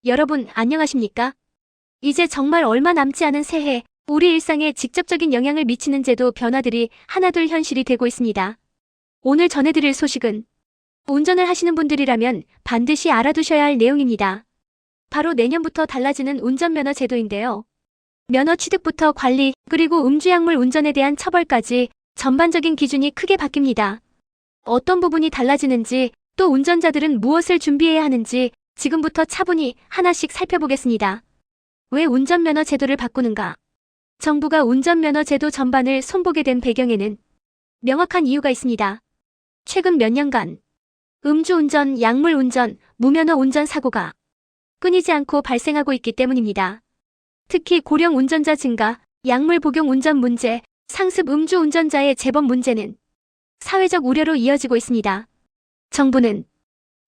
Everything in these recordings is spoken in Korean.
여러분, 안녕하십니까? 이제 정말 얼마 남지 않은 새해, 우리 일상에 직접적인 영향을 미치는 제도 변화들이 하나둘 현실이 되고 있습니다. 오늘 전해드릴 소식은 운전을 하시는 분들이라면 반드시 알아두셔야 할 내용입니다. 바로 내년부터 달라지는 운전면허 제도인데요. 면허 취득부터 관리, 그리고 음주약물 운전에 대한 처벌까지 전반적인 기준이 크게 바뀝니다. 어떤 부분이 달라지는지, 또 운전자들은 무엇을 준비해야 하는지 지금부터 차분히 하나씩 살펴보겠습니다. 왜 운전면허 제도를 바꾸는가? 정부가 운전면허 제도 전반을 손보게 된 배경에는 명확한 이유가 있습니다. 최근 몇 년간 음주운전, 약물운전, 무면허 운전 사고가 끊이지 않고 발생하고 있기 때문입니다. 특히 고령 운전자 증가, 약물 복용 운전 문제, 상습 음주운전자의 재범 문제는 사회적 우려로 이어지고 있습니다. 정부는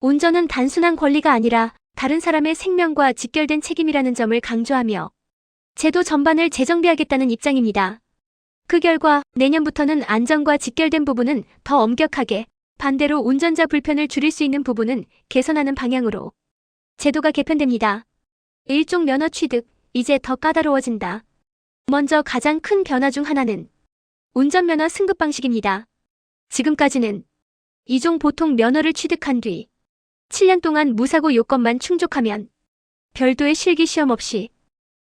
운전은 단순한 권리가 아니라 다른 사람의 생명과 직결된 책임이라는 점을 강조하며 제도 전반을 재정비하겠다는 입장입니다. 그 결과 내년부터는 안전과 직결된 부분은 더 엄격하게, 반대로 운전자 불편을 줄일 수 있는 부분은 개선하는 방향으로 제도가 개편됩니다. 일종 면허 취득, 이제 더 까다로워진다. 먼저 가장 큰 변화 중 하나는 운전면허 승급 방식입니다. 지금까지는 이종 보통 면허를 취득한 뒤 7년 동안 무사고 요건만 충족하면 별도의 실기 시험 없이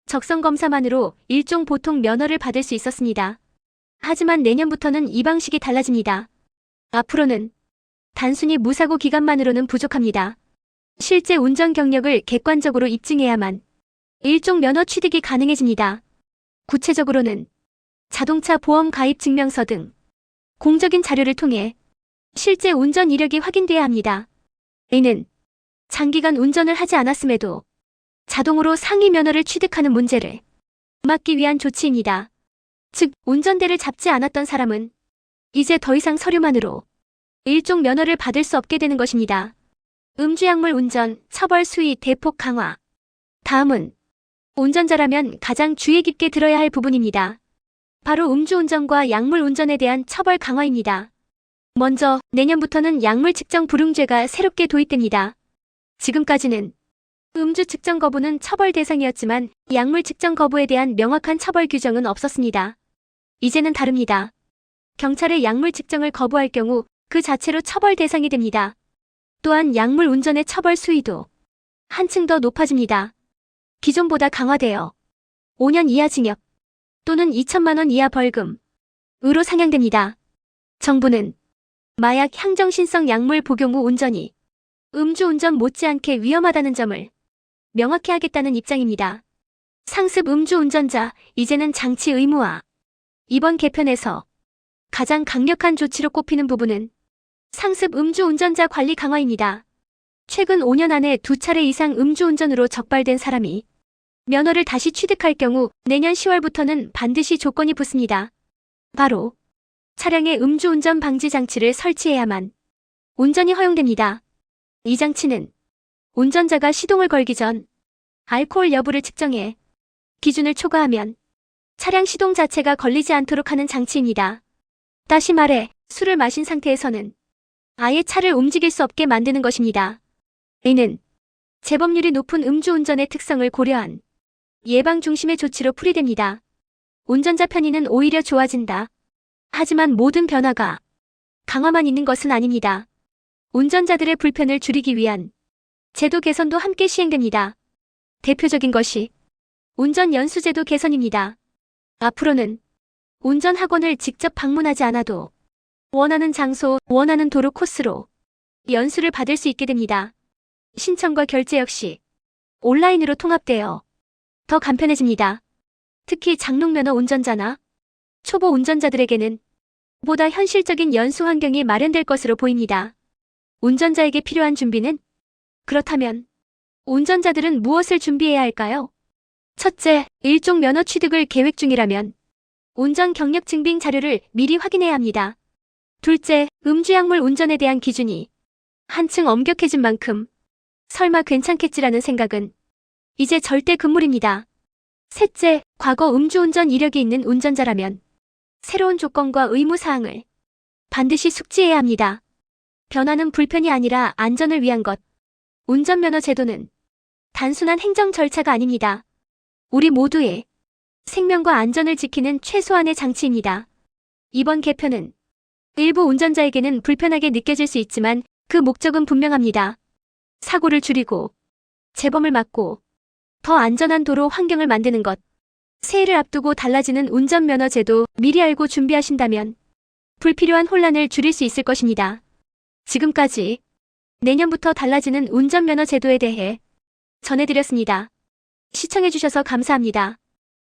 적성검사만으로 일종 보통 면허를 받을 수 있었습니다. 하지만 내년부터는 이 방식이 달라집니다. 앞으로는 단순히 무사고 기간만으로는 부족합니다. 실제 운전 경력을 객관적으로 입증해야만 일종 면허 취득이 가능해집니다. 구체적으로는 자동차 보험 가입 증명서 등 공적인 자료를 통해 실제 운전 이력이 확인돼야 합니다. 이는 장기간 운전을 하지 않았음에도 자동으로 상위 면허를 취득하는 문제를 막기 위한 조치입니다. 즉, 운전대를 잡지 않았던 사람은 이제 더 이상 서류만으로 일종 면허를 받을 수 없게 되는 것입니다. 음주약물 운전, 처벌 수위 대폭 강화. 다음은 운전자라면 가장 주의 깊게 들어야 할 부분입니다. 바로 음주운전과 약물 운전에 대한 처벌 강화입니다. 먼저 내년부터는 약물 측정 불응죄가 새롭게 도입됩니다. 지금까지는 음주 측정 거부는 처벌 대상이었지만 약물 측정 거부에 대한 명확한 처벌 규정은 없었습니다. 이제는 다릅니다. 경찰의 약물 측정을 거부할 경우 그 자체로 처벌 대상이 됩니다. 또한 약물 운전의 처벌 수위도 한층 더 높아집니다. 기존보다 강화되어 5년 이하 징역 또는 2천만 원 이하 벌금으로 상향됩니다. 정부는 마약 향정신성 약물 복용 후 운전이 음주운전 못지않게 위험하다는 점을 명확히 하겠다는 입장입니다. 상습 음주운전자, 이제는 장치 의무화. 이번 개편에서 가장 강력한 조치로 꼽히는 부분은 상습 음주운전자 관리 강화입니다. 최근 5년 안에 2차례 이상 음주운전으로 적발된 사람이 면허를 다시 취득할 경우 내년 10월부터는 반드시 조건이 붙습니다. 바로 차량에 음주운전 방지 장치를 설치해야만 운전이 허용됩니다. 이 장치는 운전자가 시동을 걸기 전 알코올 여부를 측정해 기준을 초과하면 차량 시동 자체가 걸리지 않도록 하는 장치입니다. 다시 말해 술을 마신 상태에서는 아예 차를 움직일 수 없게 만드는 것입니다. 이는 재범률이 높은 음주운전의 특성을 고려한 예방 중심의 조치로 풀이됩니다. 운전자 편의는 오히려 좋아진다. 하지만 모든 변화가 강화만 있는 것은 아닙니다. 운전자들의 불편을 줄이기 위한 제도 개선도 함께 시행됩니다. 대표적인 것이 운전 연수제도 개선입니다. 앞으로는 운전학원을 직접 방문하지 않아도 원하는 장소, 원하는 도로 코스로 연수를 받을 수 있게 됩니다. 신청과 결제 역시 온라인으로 통합되어 더 간편해집니다. 특히 장롱면허 운전자나 초보 운전자들에게는 보다 현실적인 연수 환경이 마련될 것으로 보입니다. 운전자에게 필요한 준비는? 그렇다면 운전자들은 무엇을 준비해야 할까요? 첫째, 일종 면허 취득을 계획 중이라면 운전 경력 증빙 자료를 미리 확인해야 합니다. 둘째, 음주약물 운전에 대한 기준이 한층 엄격해진 만큼 설마 괜찮겠지라는 생각은 이제 절대 금물입니다. 셋째, 과거 음주운전 이력이 있는 운전자라면 새로운 조건과 의무사항을 반드시 숙지해야 합니다. 변화는 불편이 아니라 안전을 위한 것. 운전면허 제도는 단순한 행정 절차가 아닙니다. 우리 모두의 생명과 안전을 지키는 최소한의 장치입니다. 이번 개편은 일부 운전자에게는 불편하게 느껴질 수 있지만 그 목적은 분명합니다. 사고를 줄이고 재범을 막고 더 안전한 도로 환경을 만드는 것. 새해를 앞두고 달라지는 운전면허 제도 미리 알고 준비하신다면 불필요한 혼란을 줄일 수 있을 것입니다. 지금까지 내년부터 달라지는 운전면허 제도에 대해 전해드렸습니다. 시청해주셔서 감사합니다.